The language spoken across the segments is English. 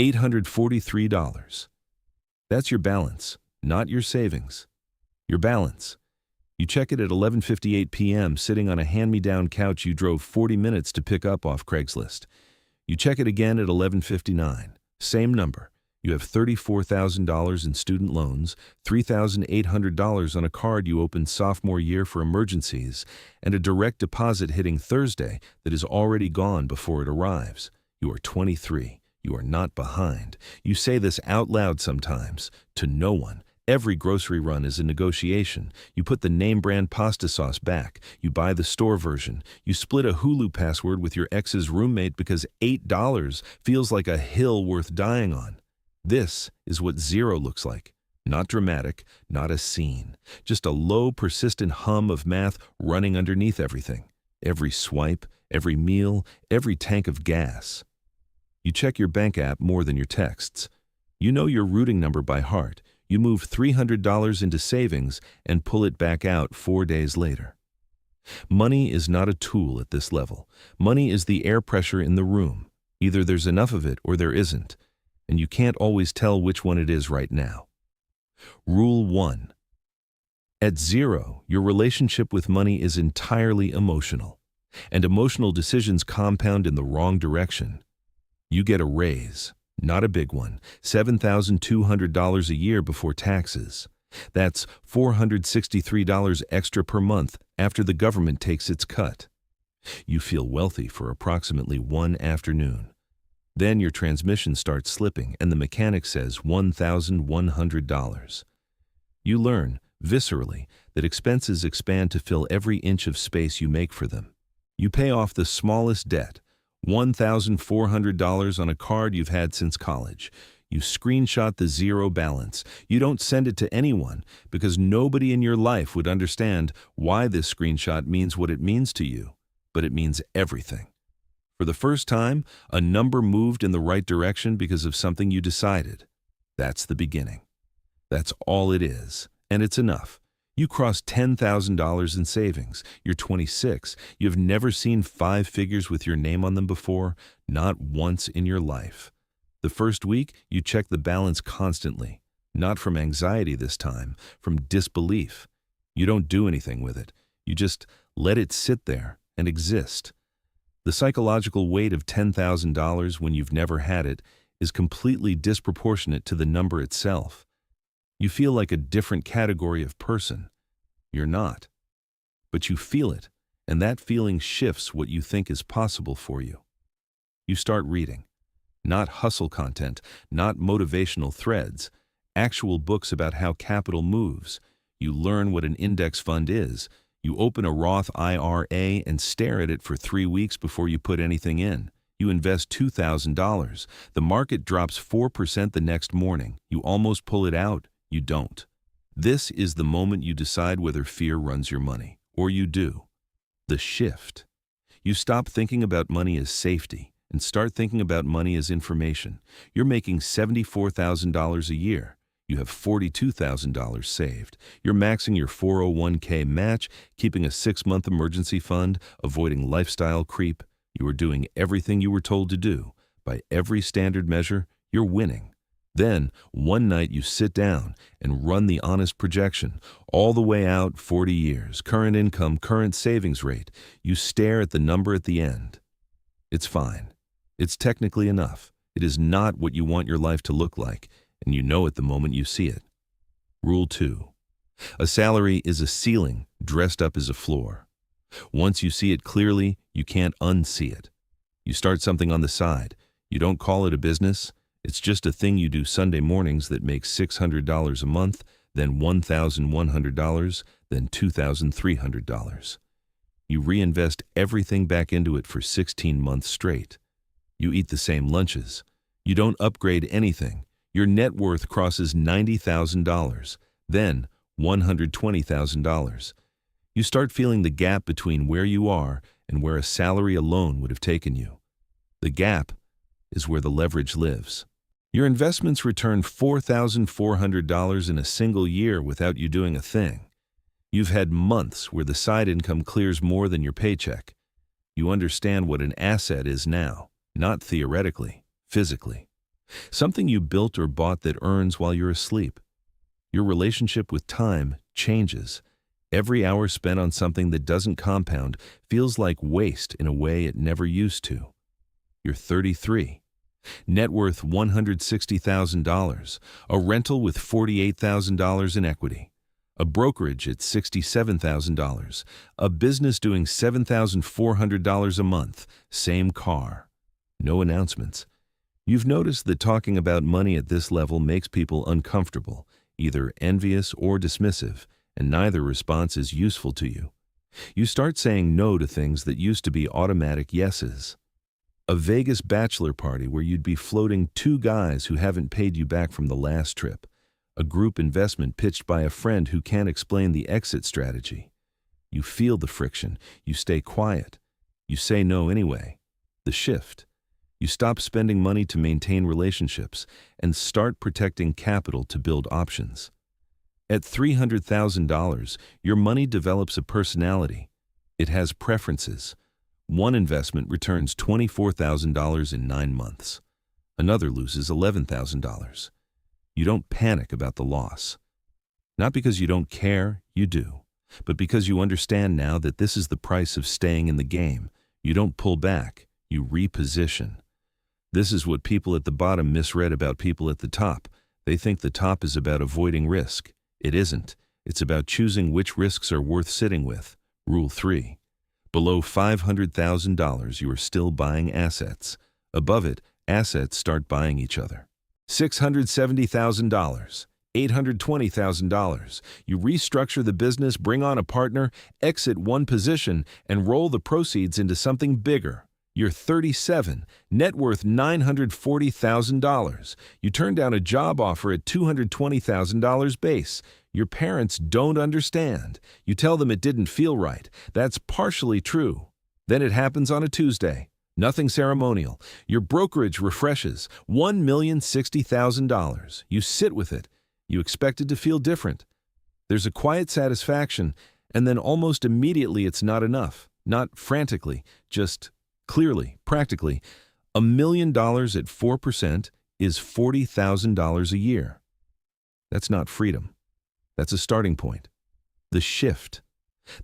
$843. That's your balance, not your savings. Your balance. You check it at 11:58 p.m. sitting on a hand-me-down couch you drove 40 minutes to pick up off Craigslist. You check it again at 11:59. Same number. You have $34,000 in student loans, $3,800 on a card you opened sophomore year for emergencies, and a direct deposit hitting Thursday that is already gone before it arrives. You are 23. You are not behind. You say this out loud sometimes, to no one. Every grocery run is a negotiation. You put the name brand pasta sauce back. You buy the store version. You split a Hulu password with your ex's roommate because $8 feels like a hill worth dying on. This is what zero looks like. Not dramatic, not a scene. Just a low, persistent hum of math running underneath everything. Every swipe, every meal, every tank of gas. You check your bank app more than your texts. You know your routing number by heart. You move $300 into savings and pull it back out 4 days later. Money is not a tool at this level. Money is the air pressure in the room. Either there's enough of it or there isn't, and you can't always tell which one it is right now. Rule 1. At zero, your relationship with money is entirely emotional, and emotional decisions compound in the wrong direction. You get a raise. Not a big one, $7,200 a year before taxes. That's $463 extra per month after the government takes its cut. You feel wealthy for approximately one afternoon. Then your transmission starts slipping and the mechanic says $1,100. You learn, viscerally, that expenses expand to fill every inch of space you make for them. You pay off the smallest debt, $1,400 on a card you've had since college. You screenshot the zero balance. You don't send it to anyone because nobody in your life would understand why this screenshot means what it means to you, but it means everything. For the first time, a number moved in the right direction because of something you decided. That's the beginning. That's all it is, and it's enough. You crossed $10,000 in savings. You're 26. You've never seen 5 figures with your name on them before, not once in your life. The first week, you check the balance constantly, not from anxiety this time, from disbelief. You don't do anything with it. You just let it sit there and exist. The psychological weight of $10,000 when you've never had it is completely disproportionate to the number itself. You feel like a different category of person. You're not. But you feel it, and that feeling shifts what you think is possible for you. You start reading. Not hustle content, not motivational threads, actual books about how capital moves. You learn what an index fund is. You open a Roth IRA and stare at it for 3 weeks before you put anything in. You invest $2,000. The market drops 4% the next morning. You almost pull it out. You don't. This is the moment you decide whether fear runs your money, or you do. The shift. You stop thinking about money as safety and start thinking about money as information. You're making $74,000 a year. You have $42,000 saved. You're maxing your 401k match, keeping a 6-month emergency fund, avoiding lifestyle creep. You are doing everything you were told to do. By every standard measure, you're winning. Then, one night you sit down and run the honest projection, all the way out 40 years, current income, current savings rate. You stare at the number at the end. It's fine. It's technically enough. It is not what you want your life to look like, and you know it the moment you see it. Rule 2. A salary is a ceiling dressed up as a floor. Once you see it clearly, you can't unsee it. You start something on the side. You don't call it a business. It's just a thing you do Sunday mornings that makes $600 a month, then $1,100, then $2,300. You reinvest everything back into it for 16 months straight. You eat the same lunches. You don't upgrade anything. Your net worth crosses $90,000, then $120,000. You start feeling the gap between where you are and where a salary alone would have taken you. The gap is where the leverage lives. Your investments return $4,400 in a single year without you doing a thing. You've had months where the side income clears more than your paycheck. You understand what an asset is now, not theoretically, physically. Something you built or bought that earns while you're asleep. Your relationship with time changes. Every hour spent on something that doesn't compound feels like waste in a way it never used to. You're 33. Net worth $160,000. A rental with $48,000 in equity. A brokerage at $67,000. A business doing $7,400 a month. Same car. No announcements. You've noticed that talking about money at this level makes people uncomfortable, either envious or dismissive, and neither response is useful to you. You start saying no to things that used to be automatic yeses. A Vegas bachelor party where you'd be floating two guys who haven't paid you back from the last trip. A group investment pitched by a friend who can't explain the exit strategy. You feel the friction. You stay quiet. You say no anyway. The shift. You stop spending money to maintain relationships and start protecting capital to build options. At $300,000, your money develops a personality. It has preferences. One investment returns $24,000 in 9 months. Another loses $11,000. You don't panic about the loss. Not because you don't care, you do, but because you understand now that this is the price of staying in the game. You don't pull back, you reposition. This is what people at the bottom misread about people at the top. They think the top is about avoiding risk. It isn't. It's about choosing which risks are worth sitting with. Rule 3. Below $500,000, you are still buying assets. Above it, assets start buying each other. $670,000, $820,000. You restructure the business, bring on a partner, exit one position, and roll the proceeds into something bigger. You're 37, net worth $940,000. You turn down a job offer at $220,000 base. Your parents don't understand. You tell them it didn't feel right. That's partially true. Then it happens on a Tuesday. Nothing ceremonial. Your brokerage refreshes. $1,060,000. You sit with it. You expect it to feel different. There's a quiet satisfaction, and then almost immediately it's not enough. Not frantically, just clearly, practically. $1 million at 4% is $40,000 a year. That's not freedom. That's a starting point. The shift.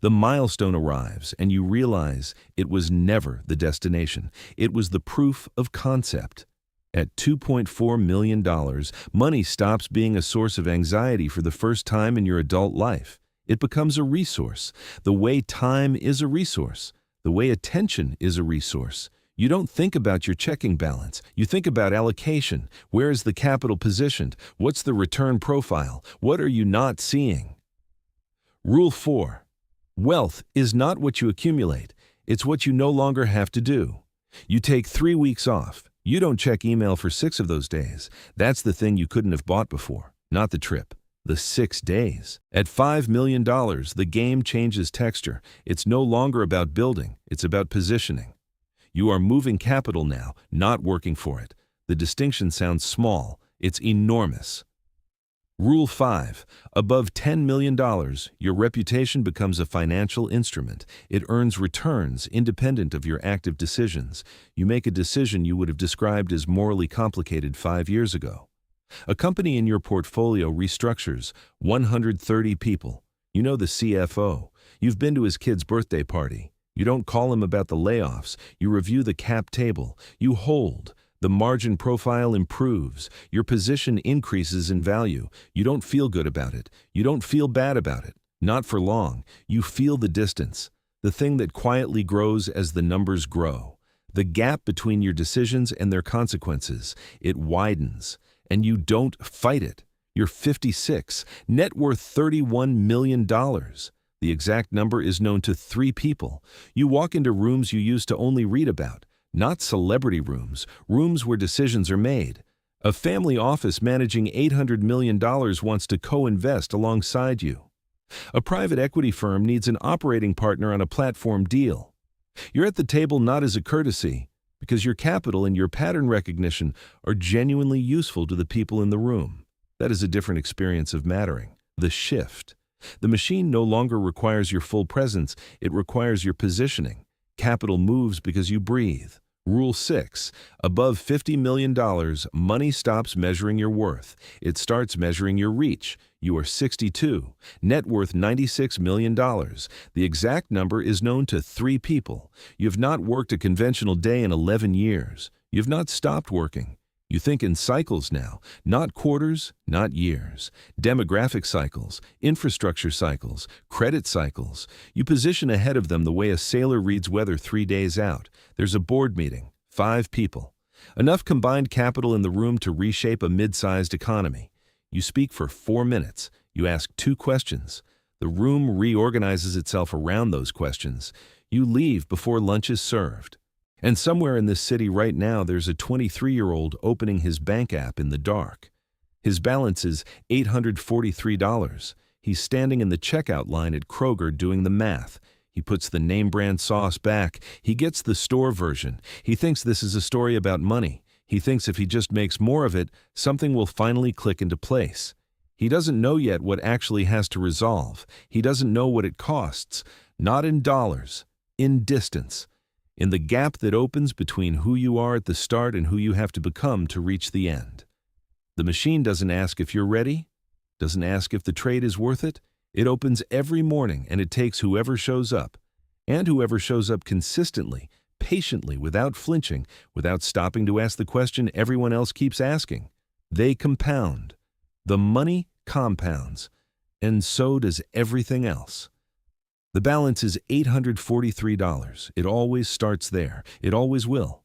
The milestone arrives, and you realize it was never the destination. It was the proof of concept. At $2.4 million, money stops being a source of anxiety for the first time in your adult life. It becomes a resource, the way time is a resource. The way attention is a resource. You don't think about your checking balance. You think about allocation. Where is the capital positioned? What's the return profile? What are you not seeing? Rule 4. Wealth is not what you accumulate. It's what you no longer have to do. You take 3 weeks off. You don't check email for 6 of those days. That's the thing you couldn't have bought before, not the trip. The 6 days. At $5 million, the game changes texture. It's no longer about building, it's about positioning. You are moving capital now, not working for it. The distinction sounds small, it's enormous. Rule 5. Above $10 million, your reputation becomes a financial instrument. It earns returns independent of your active decisions. You make a decision you would have described as morally complicated 5 years ago. A company in your portfolio restructures, 130 people. You know the CFO. You've been to his kid's birthday party. You don't call him about the layoffs. You review the cap table. You hold. The margin profile improves. Your position increases in value. You don't feel good about it. You don't feel bad about it. Not for long. You feel the distance. The thing that quietly grows as the numbers grow. The gap between your decisions and their consequences. It widens. And you don't fight it. You're 56, net worth $31 million. The exact number is known to 3 people. You walk into rooms you used to only read about, not celebrity rooms, rooms where decisions are made. A family office managing $800 million wants to co-invest alongside you. A private equity firm needs an operating partner on a platform deal. You're at the table not as a courtesy, because your capital and your pattern recognition are genuinely useful to the people in the room. That is a different experience of mattering. The shift. The machine no longer requires your full presence, it requires your positioning. Capital moves because you breathe. Rule 6. Above $50 million, money stops measuring your worth. It starts measuring your reach. You are 62. Net worth $96 million. The exact number is known to 3 people. You have not worked a conventional day in 11 years. You have not stopped working. You think in cycles now, not quarters, not years. Demographic cycles, infrastructure cycles, credit cycles. You position ahead of them the way a sailor reads weather 3 days out. There's a board meeting, 5 people. Enough combined capital in the room to reshape a mid-sized economy. You speak for 4 minutes. You ask 2 questions. The room reorganizes itself around those questions. You leave before lunch is served. And somewhere in this city right now, there's a 23-year-old opening his bank app in the dark. His balance is $843. He's standing in the checkout line at Kroger doing the math. He puts the name brand sauce back. He gets the store version. He thinks this is a story about money. He thinks if he just makes more of it, something will finally click into place. He doesn't know yet what actually has to resolve. He doesn't know what it costs. Not in dollars, in distance. In the gap that opens between who you are at the start and who you have to become to reach the end. The machine doesn't ask if you're ready, doesn't ask if the trade is worth it. It opens every morning and it takes whoever shows up, and whoever shows up consistently, patiently, without flinching, without stopping to ask the question everyone else keeps asking. They compound. The money compounds, and so does everything else. The balance is $843. It always starts there. It always will.